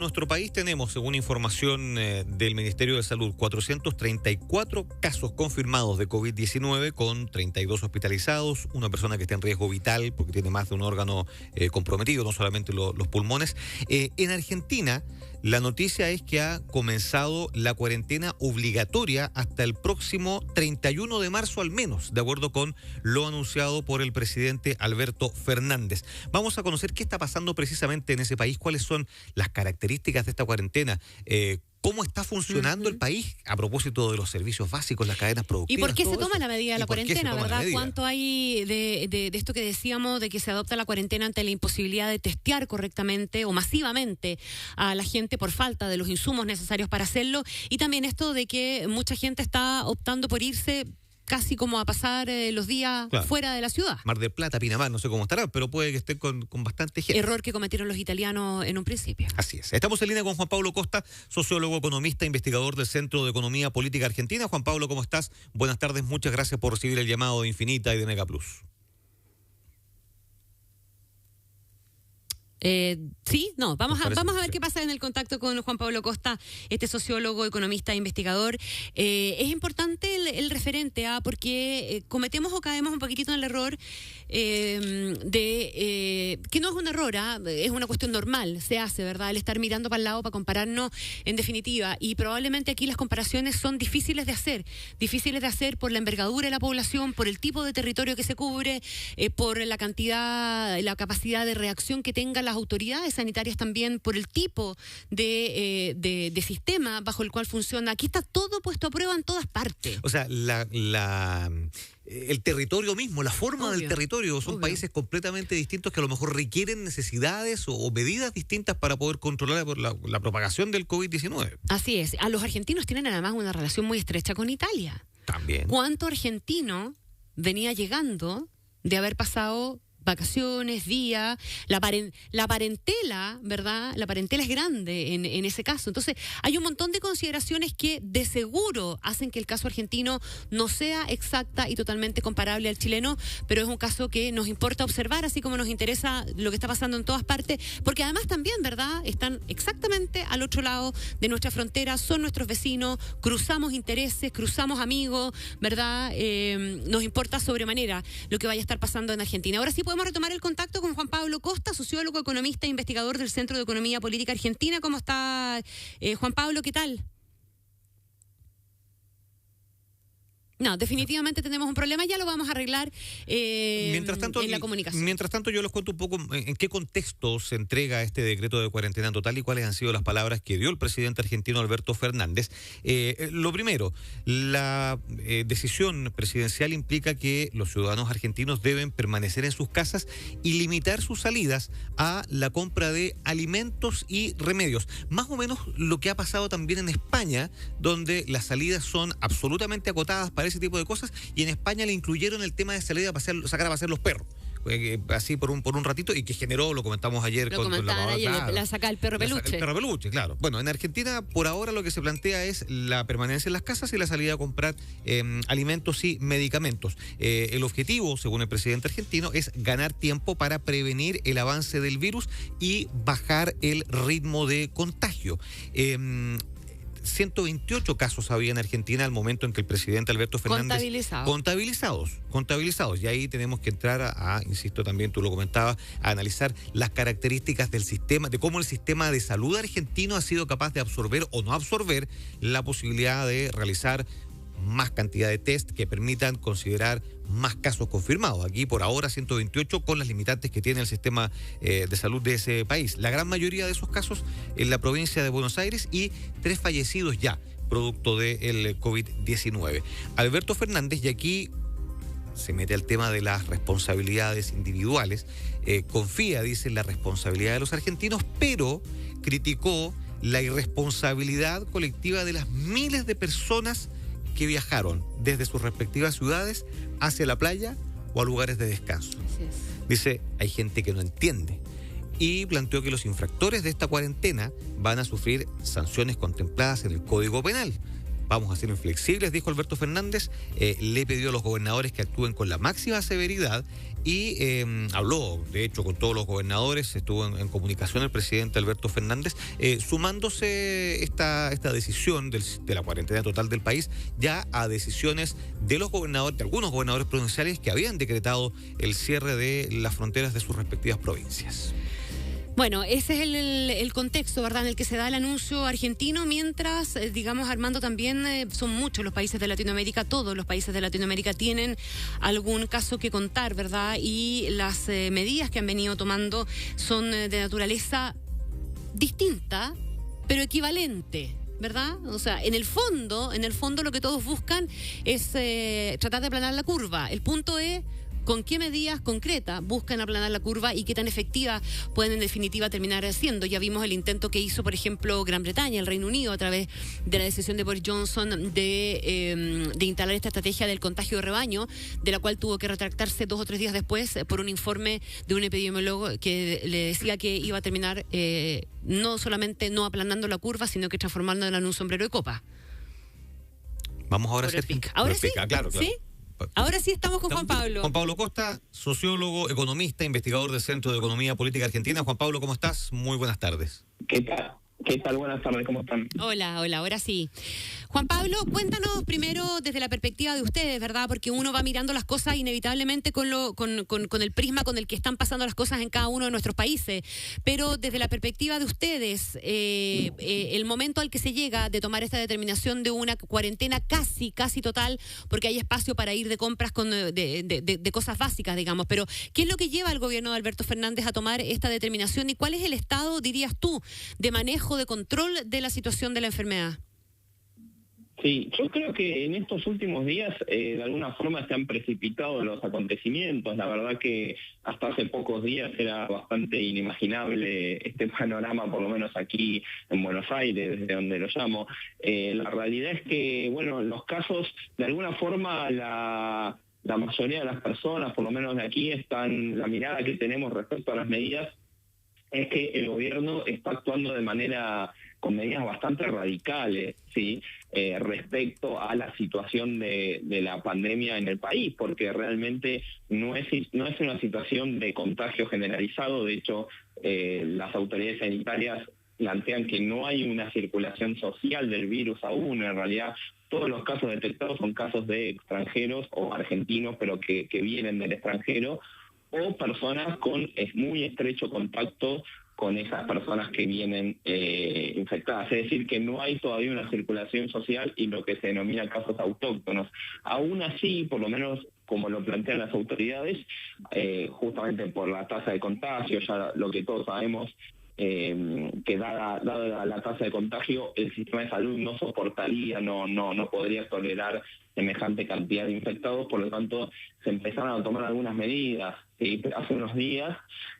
En nuestro país tenemos, según información del Ministerio de Salud, 434 casos confirmados de COVID-19 con 32 hospitalizados, una persona que está en riesgo vital porque tiene más de un órgano comprometido, no solamente los pulmones. En Argentina, la noticia es que ha comenzado la cuarentena obligatoria hasta el próximo 31 de marzo al menos, de acuerdo con lo anunciado por el presidente Alberto Fernández. Vamos a conocer qué está pasando precisamente en ese país, cuáles son las características de esta cuarentena, cómo está funcionando el país a propósito de los servicios básicos, las cadenas productivas. ¿Y por qué se toma la medida de la cuarentena, verdad? ¿Cuánto hay de esto que decíamos, de que se adopta la cuarentena ante la imposibilidad de testear correctamente o masivamente a la gente por falta de los insumos necesarios para hacerlo? Y también esto de que mucha gente está optando por irse casi como a pasar los días fuera de la ciudad. Mar del Plata, Pinamar, no sé cómo estará, pero puede que estén con bastante gente. Error que cometieron los italianos en un principio. Así es. Estamos en línea con Juan Pablo Costa, sociólogo, economista, investigador del Centro de Economía Política Argentina. Juan Pablo, ¿cómo estás? Buenas tardes, muchas gracias por recibir el llamado de Infinita y de Mega Plus. Vamos a ver qué pasa en el contacto con Juan Pablo Costa, este sociólogo, economista e investigador. Es importante el referente, porque cometemos o caemos un poquitito en el error que no es un error, es una cuestión normal, se hace, ¿verdad? El estar mirando para el lado para compararnos en definitiva, y probablemente aquí las comparaciones son difíciles de hacer por la envergadura de la población, por el tipo de territorio que se cubre, por la cantidad, la capacidad de reacción que tengan las autoridades sanitarias también, por el tipo de sistema bajo el cual funciona. Aquí está todo puesto a prueba en todas partes. O sea, el territorio mismo, la forma del territorio, son países completamente distintos que a lo mejor requieren necesidades o medidas distintas para poder controlar la propagación del COVID-19. Así es. A los argentinos tienen además una relación muy estrecha con Italia. También. ¿Cuánto argentino venía llegando de haber pasado vacaciones, días, la parentela, ¿verdad? La parentela es grande en ese caso. Entonces, hay un montón de consideraciones que de seguro hacen que el caso argentino no sea exacta y totalmente comparable al chileno, pero es un caso que nos importa observar, así como nos interesa lo que está pasando en todas partes, porque además también, ¿verdad? Están exactamente al otro lado de nuestra frontera, son nuestros vecinos, cruzamos intereses, cruzamos amigos, ¿verdad? Nos importa sobremanera lo que vaya a estar pasando en Argentina. Ahora sí podemos retomar el contacto con Juan Pablo Costa, sociólogo, economista e investigador del Centro de Economía Política Argentina. ¿Cómo está, Juan Pablo? ¿Qué tal? No, definitivamente tenemos un problema, ya lo vamos a arreglar en la comunicación. Mientras tanto, yo les cuento un poco en qué contexto se entrega este decreto de cuarentena total y cuáles han sido las palabras que dio el presidente argentino Alberto Fernández. Lo primero, la decisión presidencial implica que los ciudadanos argentinos deben permanecer en sus casas y limitar sus salidas a la compra de alimentos y remedios. Más o menos lo que ha pasado también en España, donde las salidas son absolutamente acotadas para ese tipo de cosas, y en España le incluyeron el tema de salir a pasear, sacar a pasear los perros. Así por un ratito, y que generó, lo comentamos ayer, la saca el perro peluche. El perro peluche, claro. Bueno, en Argentina por ahora lo que se plantea es la permanencia en las casas y la salida a comprar alimentos y medicamentos. El objetivo, según el presidente argentino, es ganar tiempo para prevenir el avance del virus y bajar el ritmo de contagio. 128 casos había en Argentina al momento en que el presidente Alberto Fernández... Contabilizados. Y ahí tenemos que entrar insisto, también tú lo comentabas, a analizar las características del sistema, de cómo el sistema de salud argentino ha sido capaz de absorber o no absorber la posibilidad de realizar más cantidad de test que permitan considerar más casos confirmados. Aquí por ahora 128 con las limitantes que tiene el sistema de salud de ese país. La gran mayoría de esos casos en la provincia de Buenos Aires y 3 fallecidos ya, producto del COVID-19. Alberto Fernández, y aquí se mete al tema de las responsabilidades individuales, confía, dice, en la responsabilidad de los argentinos, pero criticó la irresponsabilidad colectiva de las miles de personas que viajaron desde sus respectivas ciudades hacia la playa o a lugares de descanso. Así es. Dice, hay gente que no entiende. Y planteó que los infractores de esta cuarentena van a sufrir sanciones contempladas en el Código Penal. vamos a ser inflexibles, dijo Alberto Fernández, le pidió a los gobernadores que actúen con la máxima severidad y habló, de hecho, con todos los gobernadores, estuvo en comunicación el presidente Alberto Fernández, sumándose esta decisión de la cuarentena total del país ya a decisiones de los gobernadores, de algunos gobernadores provinciales que habían decretado el cierre de las fronteras de sus respectivas provincias. Bueno, ese es el contexto, ¿verdad?, en el que se da el anuncio argentino, mientras, digamos, Armando, también son muchos los países de Latinoamérica, todos los países de Latinoamérica tienen algún caso que contar, ¿verdad? Y las medidas que han venido tomando son de naturaleza distinta, pero equivalente, ¿verdad? O sea, en el fondo lo que todos buscan es tratar de aplanar la curva. El punto es con qué medidas concretas buscan aplanar la curva y qué tan efectiva pueden en definitiva terminar siendo. Ya vimos el intento que hizo, por ejemplo, Gran Bretaña, el Reino Unido, a través de la decisión de Boris Johnson de instalar esta estrategia del contagio de rebaño, de la cual tuvo que retractarse 2 o 3 días después por un informe de un epidemiólogo que le decía que iba a terminar no solamente no aplanando la curva, sino que transformándola en un sombrero de copa. Vamos ahora a hacer... ¿Ahora sí? Claro. ¿Sí? Ahora sí estamos con Juan Pablo. Juan Pablo Costa, sociólogo, economista, investigador del Centro de Economía Política Argentina. Juan Pablo, ¿cómo estás? Muy buenas tardes. ¿Qué tal? ¿Qué tal? Buenas tardes, ¿cómo están? Hola, ahora sí. Juan Pablo, cuéntanos primero desde la perspectiva de ustedes, ¿verdad? Porque uno va mirando las cosas inevitablemente con el prisma con el que están pasando las cosas en cada uno de nuestros países. Pero desde la perspectiva de ustedes, el momento al que se llega de tomar esta determinación de una cuarentena casi total, porque hay espacio para ir de compras de cosas básicas, digamos. Pero, ¿qué es lo que lleva al gobierno de Alberto Fernández a tomar esta determinación y cuál es el estado, dirías tú, de manejo, de control de la situación de la enfermedad? Sí, yo creo que en estos últimos días de alguna forma se han precipitado los acontecimientos. La verdad que hasta hace pocos días era bastante inimaginable este panorama, por lo menos aquí en Buenos Aires, desde donde lo llamo. La realidad es que, bueno, los casos, de alguna forma, la mayoría de las personas, por lo menos de aquí, la mirada que tenemos respecto a las medidas es que el gobierno está actuando con medidas bastante radicales, ¿sí? Respecto a la situación de la pandemia en el país, porque realmente no es una situación de contagio generalizado. De hecho, las autoridades sanitarias plantean que no hay una circulación social del virus aún. En realidad, todos los casos detectados son casos de extranjeros o argentinos, pero que vienen del extranjero, o personas con muy estrecho contacto con esas personas que vienen infectadas. Es decir, que no hay todavía una circulación social y lo que se denomina casos autóctonos. Aún así, por lo menos como lo plantean las autoridades, justamente por la tasa de contagio, ya lo que todos sabemos, que dada la tasa de contagio, el sistema de salud no soportaría, no podría tolerar semejante cantidad de infectados. Por lo tanto, se empezaron a tomar algunas medidas. ¿Sí? Hace unos días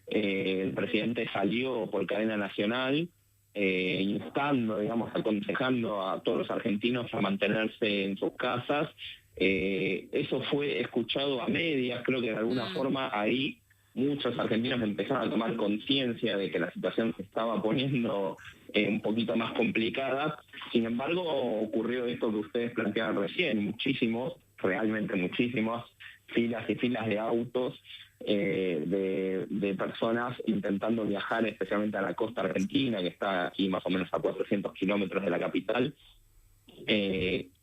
el presidente salió por cadena nacional instando, digamos, aconsejando a todos los argentinos a mantenerse en sus casas. Eso fue escuchado a medias. Creo que de alguna forma ahí muchos argentinos empezaron a tomar conciencia de que la situación se estaba poniendo un poquito más complicada. Sin embargo, ocurrió esto que ustedes planteaban recién, realmente muchísimas filas y filas de autos de personas intentando viajar, especialmente a la costa argentina, que está aquí más o menos a 400 kilómetros de la capital,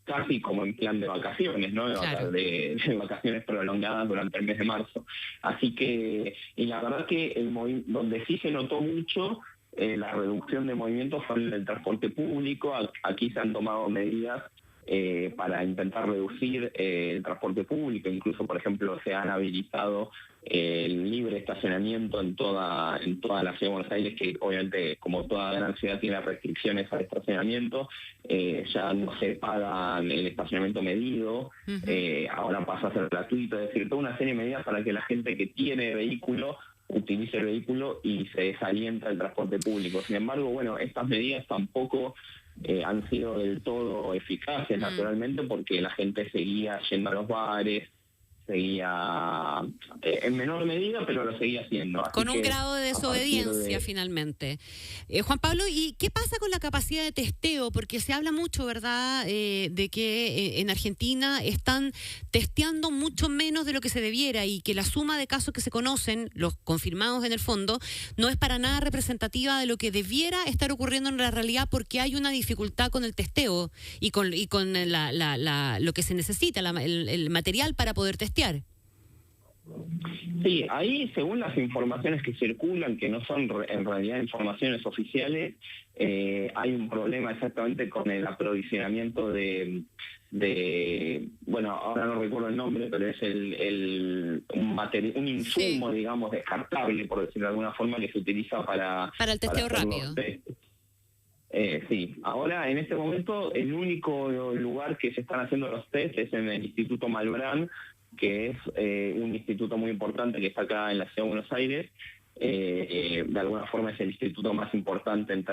casi como en plan de vacaciones, ¿no? Claro. De vacaciones prolongadas durante el mes de marzo. Así que, y la verdad que donde sí se notó mucho la reducción de movimientos fue en el transporte público. Aquí se han tomado medidas para intentar reducir el transporte público. Incluso, por ejemplo, se han habilitado el libre estacionamiento en toda la ciudad de Buenos Aires, que obviamente, como toda gran ciudad, tiene restricciones al estacionamiento. Ya no se paga el estacionamiento medido, ahora pasa a ser gratuito. Es decir, toda una serie de medidas para que la gente que tiene vehículo utilice el vehículo y se desalienta el transporte público. Sin embargo, bueno, estas medidas tampoco han sido del todo eficaces, naturalmente, porque la gente seguía yendo a los bares, seguía en menor medida, pero lo seguía haciendo. Así con un que, grado de desobediencia finalmente. Juan Pablo, ¿y qué pasa con la capacidad de testeo? Porque se habla mucho, ¿verdad?, de que en Argentina están testeando mucho menos de lo que se debiera y que la suma de casos que se conocen, los confirmados en el fondo, no es para nada representativa de lo que debiera estar ocurriendo en la realidad, porque hay una dificultad con el testeo y con lo que se necesita, el material para poder testear. Sí, ahí según las informaciones que circulan, que no son en realidad informaciones oficiales, hay un problema exactamente con el aprovisionamiento de bueno, ahora no recuerdo el nombre, pero es un insumo, sí, digamos, descartable, por decirlo de alguna forma, que se utiliza para el testeo rápido. Sí, ahora en este momento el único lugar que se están haciendo los test es en el Instituto Malbrán, que es un instituto muy importante que está acá en la ciudad de Buenos Aires. De alguna forma es el instituto más importante en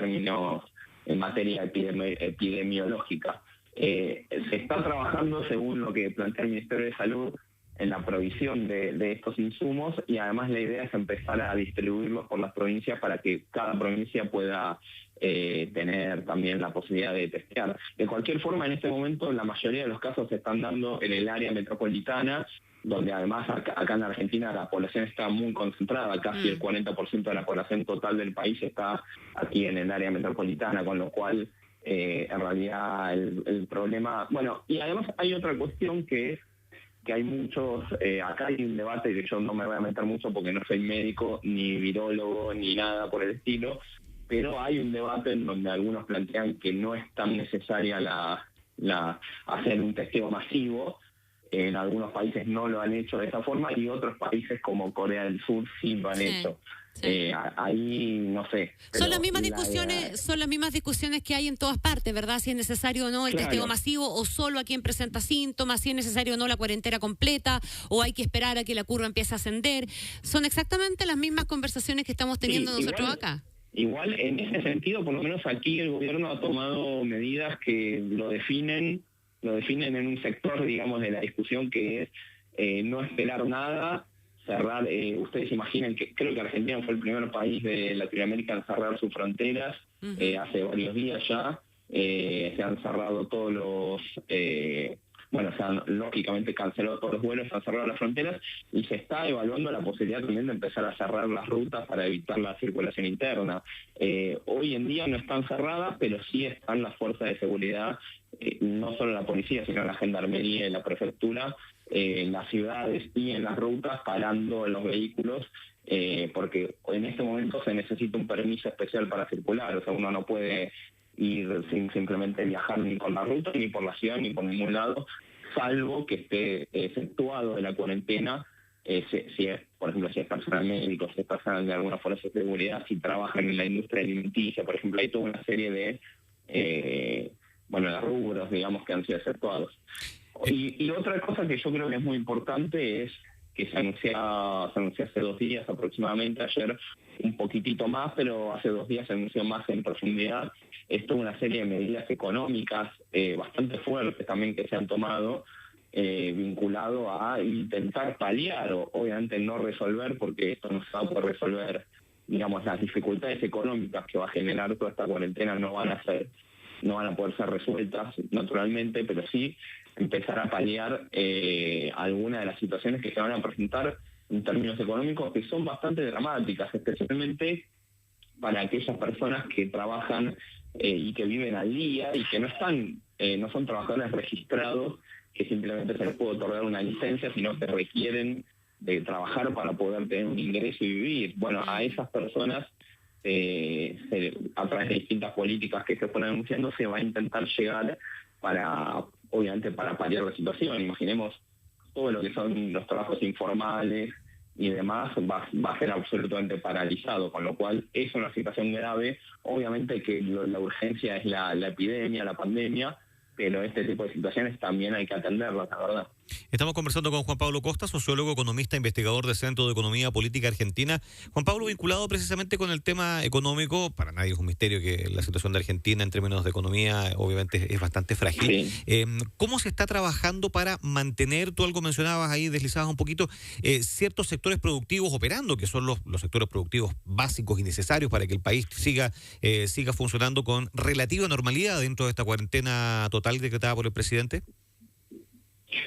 materia epidemiológica. Se está trabajando, según lo que plantea el Ministerio de Salud, en la provisión de estos insumos, y además la idea es empezar a distribuirlos por las provincias para que cada provincia pueda tener también la posibilidad de testear. De cualquier forma, en este momento la mayoría de los casos se están dando en el área metropolitana, donde además acá en Argentina la población está muy concentrada, casi el 40% de la población total del país está aquí en el área metropolitana, con lo cual en realidad el problema... Bueno, y además hay otra cuestión que es que hay muchos, acá hay un debate que yo no me voy a meter mucho porque no soy médico, ni virólogo, ni nada por el estilo, pero hay un debate en donde algunos plantean que no es tan necesaria hacer un testeo masivo. En algunos países no lo han hecho de esa forma y otros países como Corea del Sur sí lo han hecho. Sí. Ahí no sé. Son las mismas discusiones que hay en todas partes, ¿verdad? Si es necesario o no el testeo masivo, o solo a quien presenta síntomas, si es necesario o no la cuarentena completa, o hay que esperar a que la curva empiece a ascender. Son exactamente las mismas conversaciones que estamos teniendo nosotros acá. Igual, en ese sentido, por lo menos aquí el gobierno ha tomado medidas que lo definen en un sector, digamos, de la discusión, que es no esperar nada, cerrar. Ustedes imaginen que creo que Argentina fue el primer país de Latinoamérica en cerrar sus fronteras hace varios días ya. Se han cerrado todos los... se han lógicamente cancelado todos los vuelos, se han cerrado las fronteras y se está evaluando la posibilidad también de empezar a cerrar las rutas para evitar la circulación interna. Hoy en día no están cerradas, pero sí están las fuerzas de seguridad, no solo la policía, sino la gendarmería y la prefectura, en las ciudades y en las rutas, parando los vehículos, porque en este momento se necesita un permiso especial para circular, o sea, uno no puede ir sin simplemente viajar ni por la ruta, ni por la ciudad, ni por ningún lado, salvo que esté efectuado de la cuarentena, si es, por ejemplo, si es personal médico, si es personal de alguna fuerza de seguridad, si trabajan en la industria alimenticia, por ejemplo, hay toda una serie de rubros, digamos, que han sido efectuados. Y otra cosa que yo creo que es muy importante es que se anunció hace 2 días aproximadamente, ayer un poquitito más, pero hace 2 días se anunció más en profundidad. Es toda una serie de medidas económicas bastante fuertes también que se han tomado, vinculado a intentar paliar, o obviamente no resolver, porque esto no se va a poder resolver, digamos, las dificultades económicas que va a generar toda esta cuarentena no van a poder ser resueltas naturalmente, pero sí empezar a paliar algunas de las situaciones que se van a presentar en términos económicos, que son bastante dramáticas, especialmente para aquellas personas que trabajan y que viven al día y que no son trabajadores registrados, que simplemente se les puede otorgar una licencia, sino que requieren de trabajar para poder tener un ingreso y vivir. Bueno, a esas personas, a través de distintas políticas que se fueron anunciando, se va a intentar llegar obviamente para paliar la situación. Imaginemos todo lo que son los trabajos informales y demás, va a ser absolutamente paralizado, con lo cual es una situación grave. Obviamente que la urgencia es la epidemia, la pandemia, pero este tipo de situaciones también hay que atenderlas, la verdad. Estamos conversando con Juan Pablo Costa, sociólogo, economista, investigador del Centro de Economía Política Argentina. Juan Pablo, vinculado precisamente con el tema económico, para nadie es un misterio que la situación de Argentina en términos de economía obviamente es bastante frágil. Sí. ¿Cómo se está trabajando para mantener, tú algo mencionabas ahí, deslizabas un poquito, ciertos sectores productivos operando, que son los sectores productivos básicos y necesarios para que el país siga funcionando con relativa normalidad dentro de esta cuarentena total decretada por el presidente?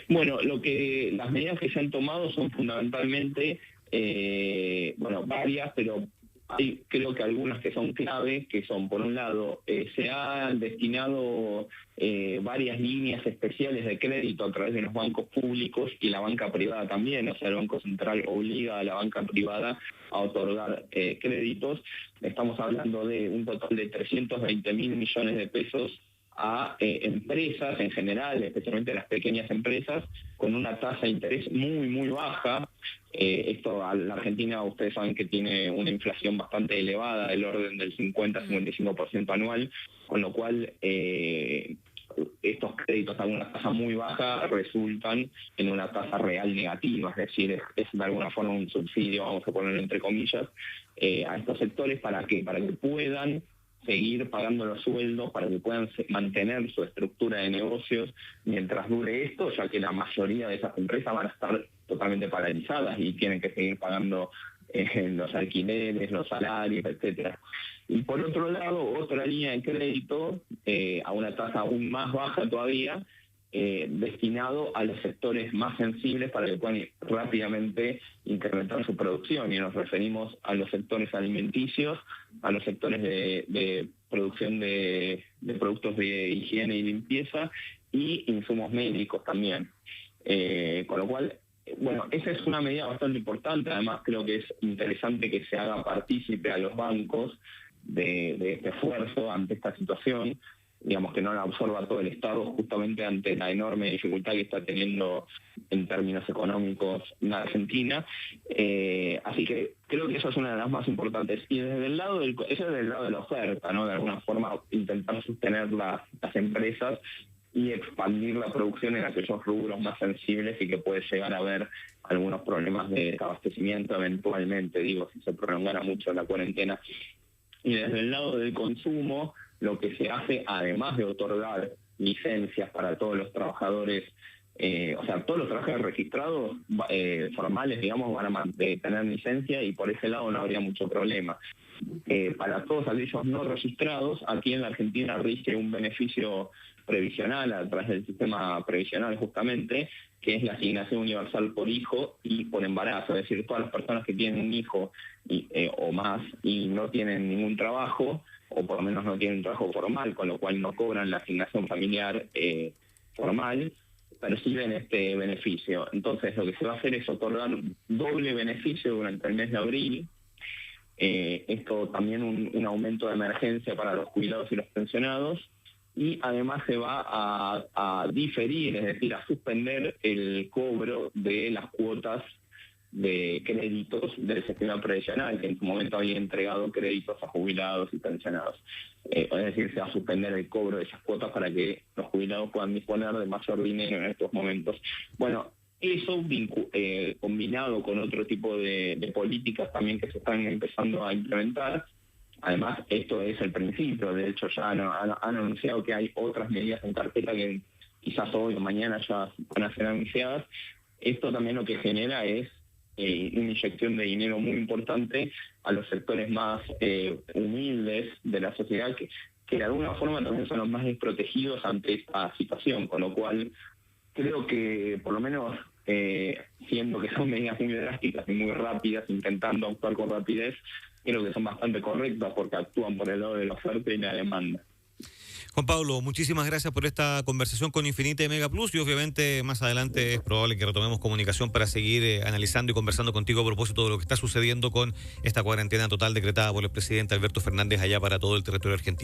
Bueno, las medidas que se han tomado son fundamentalmente, varias, pero hay creo que algunas que son clave, que son, por un lado, se han destinado varias líneas especiales de crédito a través de los bancos públicos y la banca privada también, o sea, el Banco Central obliga a la banca privada a otorgar créditos. Estamos hablando de un total de 320.000 millones de pesos a empresas en general, especialmente las pequeñas empresas, con una tasa de interés muy, muy baja. La Argentina, ustedes saben que tiene una inflación bastante elevada, del orden del 50-55% anual, con lo cual estos créditos a una tasa muy baja resultan en una tasa real negativa, es decir, es de alguna forma un subsidio, vamos a ponerlo entre comillas, a estos sectores para que puedan seguir pagando los sueldos, para que puedan mantener su estructura de negocios mientras dure esto, ya que la mayoría de esas empresas van a estar totalmente paralizadas y tienen que seguir pagando los alquileres, los salarios, etcétera. Y por otro lado, otra línea de crédito a una tasa aún más baja todavía, destinado a los sectores más sensibles para que puedan rápidamente incrementar su producción, y nos referimos a los sectores alimenticios, a los sectores de producción de productos de higiene y limpieza y insumos médicos también. Con lo cual, esa es una medida bastante importante. Además, creo que es interesante que se haga partícipe a los bancos de este esfuerzo ante esta situación, digamos, que no la absorba todo el Estado justamente ante la enorme dificultad que está teniendo en términos económicos la Argentina. Así que creo que eso es una de las más importantes. Y desde el lado eso es del lado de la oferta, ¿no? De alguna forma intentar sostener las empresas y expandir la producción en aquellos rubros más sensibles y que puede llegar a haber algunos problemas de abastecimiento eventualmente, si se prolongara mucho la cuarentena. Y desde el lado del consumo, lo que se hace, además de otorgar licencias para todos los trabajadores, todos los trabajadores registrados formales, van a tener licencia, y por ese lado no habría mucho problema. Para todos aquellos no registrados, aquí en la Argentina rige un beneficio previsional a través del sistema previsional justamente, que es la asignación universal por hijo y por embarazo, es decir, todas las personas que tienen un hijo o más y no tienen ningún trabajo, o por lo menos no tienen un trabajo formal, con lo cual no cobran la asignación familiar formal, perciben este beneficio. Entonces lo que se va a hacer es otorgar doble beneficio durante el mes de abril. Esto también un aumento de emergencia para los jubilados y los pensionados, y además se va a diferir, es decir, a suspender el cobro de las cuotas de créditos del sistema previsional, que en su momento había entregado créditos a jubilados y pensionados. Es decir, se va a suspender el cobro de esas cuotas para que los jubilados puedan disponer de mayor dinero en estos momentos. Eso combinado con otro tipo de políticas también que se están empezando a implementar. Además, esto es el principio. De hecho, ya han anunciado que hay otras medidas en carpeta que quizás hoy o mañana ya van a ser anunciadas. Esto también lo que genera es una inyección de dinero muy importante a los sectores más humildes de la sociedad, que de alguna forma también son los más desprotegidos ante esta situación, con lo cual creo que, por lo menos, siendo que son medidas muy drásticas y muy rápidas, intentando actuar con rapidez, creo que son bastante correctas porque actúan por el lado de la oferta y la demanda. Juan Pablo, muchísimas gracias por esta conversación con Infinita y Mega Plus, y obviamente más adelante es probable que retomemos comunicación para seguir analizando y conversando contigo a propósito de lo que está sucediendo con esta cuarentena total decretada por el presidente Alberto Fernández allá para todo el territorio argentino.